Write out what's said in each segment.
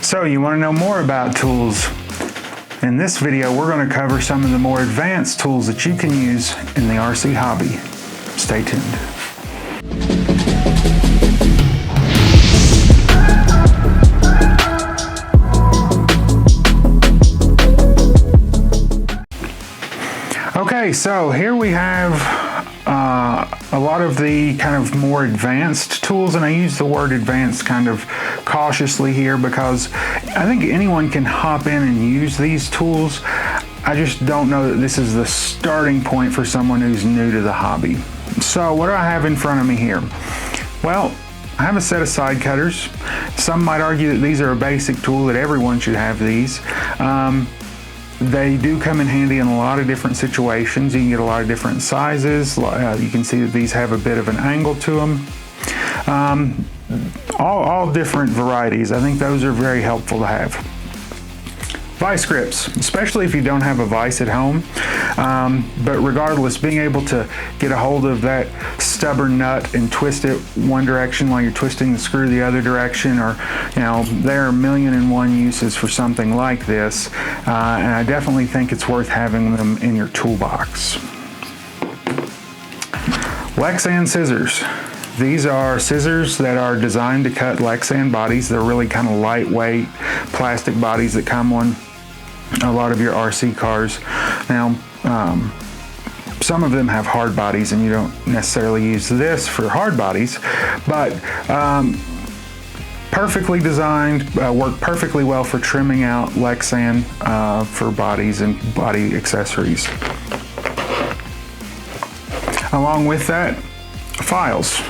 So you want to know more about tools? In this video, we're going to cover some of the more advanced tools that you can use in the RC hobby. Stay tuned. Okay, so here we have a lot of the kind of more advanced tools, and I use the word advanced kind of cautiously here because I think anyone can hop in and use these tools. I just don't know that this is the starting point for someone who's new to the hobby. So what do I have in front of me here? Well, I have a set of side cutters. Some might argue that these are a basic tool, that everyone should have these. They do come in handy in a lot of different situations. You can get a lot of different sizes. You can see that these have a bit of an angle to them. All different varieties. I think those are very helpful to have. Vice grips, especially if you don't have a vise at home. But regardless, being able to get a hold of that stubborn nut and twist it one direction while you're twisting the screw the other direction, or, you know, there are 1,000,001 uses for something like this. And I definitely think it's worth having them in your toolbox. Lexan scissors. These are scissors that are designed to cut Lexan bodies. They're really kind of lightweight plastic bodies that come on a lot of your RC cars. Now, some of them have hard bodies, and you don't necessarily use this for hard bodies, but perfectly designed, work perfectly well for trimming out Lexan for bodies and body accessories. Along with that, files.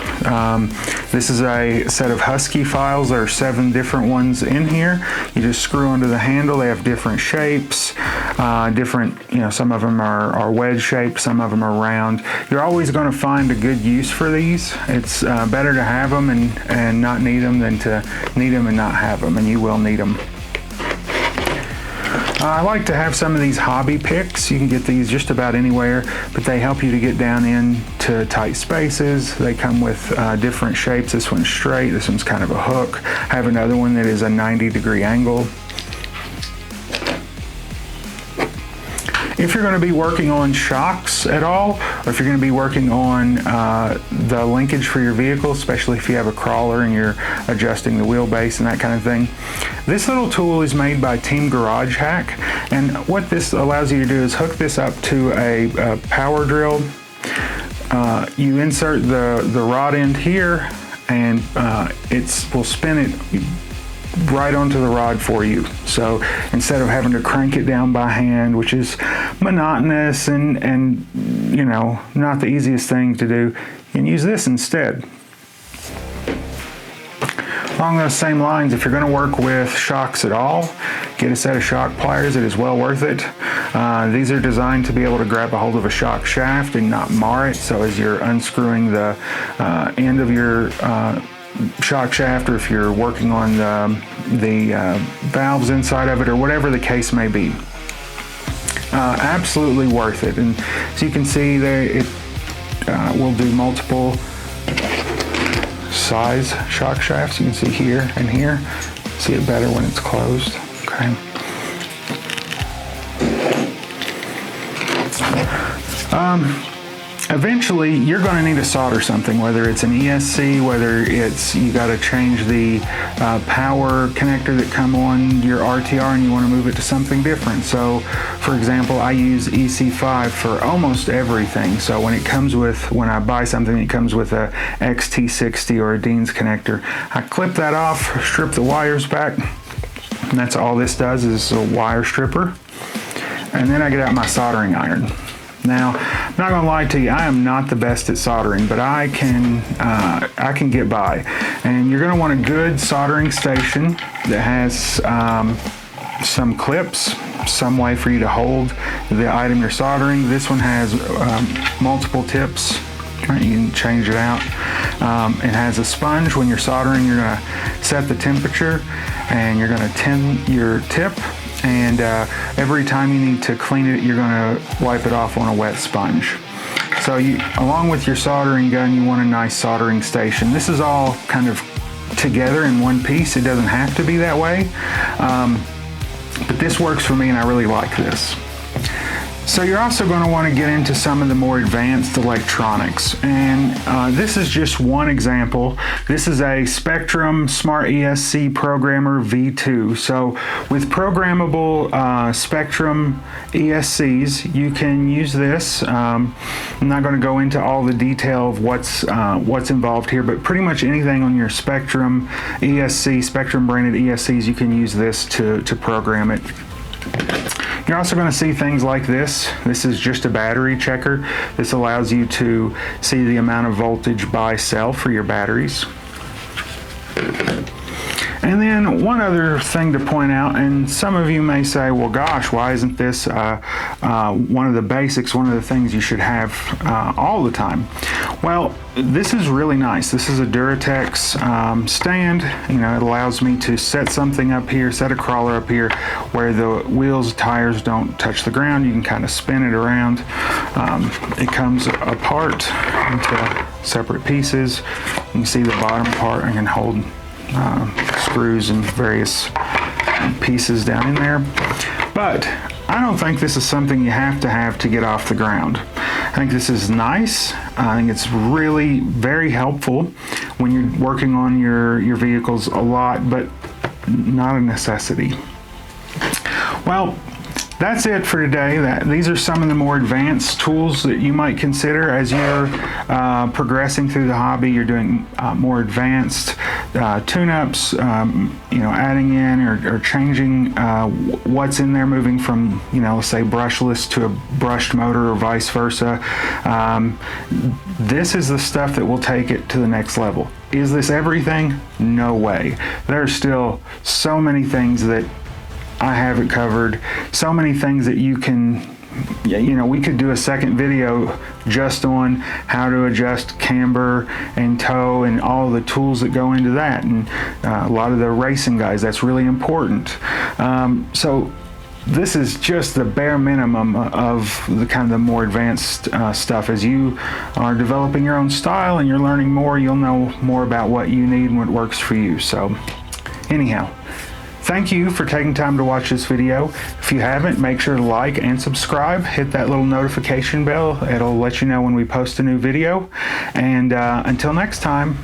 This is a set of Husky files. There are 7 different ones in here. You just screw onto the handle. They have different shapes, some of them are wedge shaped, some of them are round. You're always going to find a good use for these. It's better to have them and not need them than to need them and not have them, and you will need them. I like to have some of these hobby picks. You can get these just about anywhere, but they help you to get down into tight spaces. They come with different shapes. This one's straight, this one's kind of a hook. I have another one that is a 90-degree angle. If you're going to be working on shocks at all, or if you're going to be working on the linkage for your vehicle, especially if you have a crawler and you're adjusting the wheelbase and that kind of thing, this little tool is made by Team Garage Hack, and what this allows you to do is hook this up to a power drill. You insert the rod end here, and it will spin it right onto the rod for you. So instead of having to crank it down by hand, which is monotonous and you know, not the easiest thing to do, you can use this instead. Along those same lines, if you're going to work with shocks at all, get a set of shock pliers. It is well worth it. These are designed to be able to grab a hold of a shock shaft and not mar it. So as you're unscrewing the end of your shock shaft, or if you're working on the valves inside of it, or whatever the case may be, absolutely worth it. And so you can see there, it will do multiple size shock shafts. You can see here and here. See it better when it's closed. Okay. Eventually, you're going to need to solder something, whether it's an ESC, whether it's you got to change the power connector that come on your RTR and you want to move it to something different. So, for example, I use EC5 for almost everything. So when I buy something, it comes with a XT60 or a Dean's connector. I clip that off, strip the wires back, and that's all this does, is a wire stripper. And then I get out my soldering iron. Now, I'm not going to lie to you, I am not the best at soldering, but I can get by. And you're going to want a good soldering station that has some clips, some way for you to hold the item you're soldering. This one has multiple tips. Right, you can change it out. It has a sponge. When you're soldering, you're going to set the temperature and you're going to tin your tip. And every time you need to clean it, you're going to wipe it off on a wet sponge. So along with your soldering gun, you want a nice soldering station. This is all kind of together in one piece. It doesn't have to be that way, but this works for me and I really like this. So you're also going to want to get into some of the more advanced electronics, and this is just one example. This is a Spectrum Smart ESC Programmer V2. So with programmable Spectrum ESCs, you can use this. I'm not going to go into all the detail of what's involved here, but pretty much anything on your Spectrum ESC, Spectrum branded ESCs, you can use this to program it. You're also going to see things like this. This is just a battery checker. This allows you to see the amount of voltage by cell for your batteries. And then one other thing to point out, and some of you may say, well gosh, why isn't this one of the basics, one of the things you should have all the time? Well, this is really nice. This is a Duratex stand. You know, it allows me to set something up here, set a crawler up here where the wheels, tires don't touch the ground. You can kind of spin it around. It comes apart into separate pieces. You can see the bottom part. I can hold screws and various pieces down in there. But I don't think this is something you have to get off the ground. I think this is nice. I think it's really very helpful when you're working on your vehicles a lot, but not a necessity. Well, that's it for today. These are some of the more advanced tools that you might consider as you're progressing through the hobby. You're doing more advanced tune-ups, you know, adding in or changing what's in there, moving from, you know, say brushless to a brushed motor or vice versa. This is the stuff that will take it to the next level. Is this everything? No way. There's still so many things that I haven't covered, so many things that you can, you know, we could do a second video just on how to adjust camber and toe and all the tools that go into that, and a lot of the racing guys, that's really important. So this is just the bare minimum of the kind of the more advanced stuff. As you are developing your own style and you're learning more, you'll know more about what you need and what works for you. So anyhow, thank you for taking time to watch this video. If you haven't, make sure to like and subscribe. Hit that little notification bell. It'll let you know when we post a new video. And until next time,